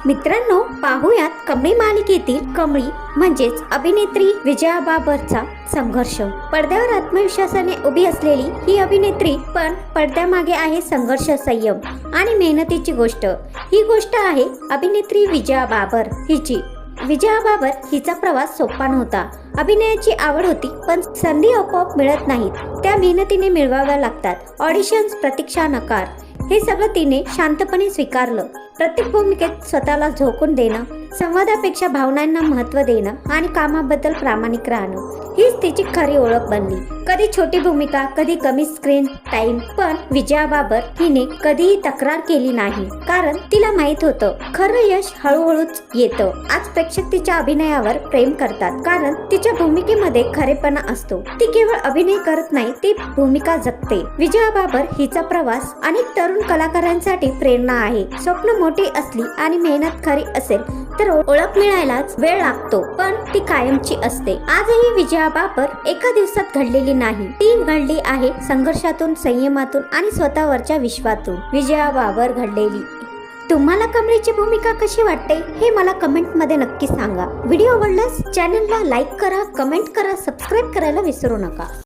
मित्रांनो, पाहूयात कमळी मालिकेतील कमळी म्हणजेच अभिनेत्री विजया बाबरचा संघर्ष। पडद्यावर आत्मविश्वासाने उभी असलेली ही अभिनेत्री, पण पडद्यामागे आहे संघर्ष, संयम आणि मेहनतीची गोष्ट। ही गोष्ट आहे अभिनेत्री विजया बाबर हिची। विजया बाबर हिचा प्रवास सोपा नव्हता। अभिनयाची आवड होती, पण संधी आपोआप मिळत नाहीत, त्या मेहनतीने मिळवाव्या लागतात। ऑडिशन्स, प्रतीक्षा, नकार, हे सगळं तिने शांतपणे स्वीकारलं। प्रत्येक भूमिकेत स्वतःला झोकून देणं, संवादापेक्षा भावनांना महत्त्व देणं आणि कामाबद्दल प्रामाणिक राहणं, हीच तिची खरी ओळख बनली। कधी छोटी भूमिका, कधी कमी स्क्रीन टाइम, पण विजया बाबर हिने कधीही तक्रार केली नाही, कारण तिला माहित होतं खरं यश हळूहळूच येतं। आज प्रेक्षक तिच्या अभिनयावर प्रेम करतात, कारण तिच्या भूमिकेमध्ये खरेपणा असतो। ती केवळ अभिनय करत नाही, ती भूमिका जगते। विजया बाबर हिचा प्रवास अनेक तरुण कलाकारांसाठी प्रेरणा आहे। स्वप्न मोठी असली आणि मेहनत खरी असेल तर ओळख मिळायलाच वेळ लागतो, पण ती कायमची असते। आजही विजया बाबर एका दिवसात घडलेली नाही, ती घडली आहे संघर्षातून, संयमातून आणि स्वतःवरच्या विश्वातून। विजया बाबर घडलेली। तुम्हाला कमळीची भूमिका कशी वाटते हे मला कमेंट मध्ये नक्की सांगा। व्हिडिओ आवडल्यास चॅनलला लाईक करा, कमेंट करा, सबस्क्राईब करायला विसरू नका।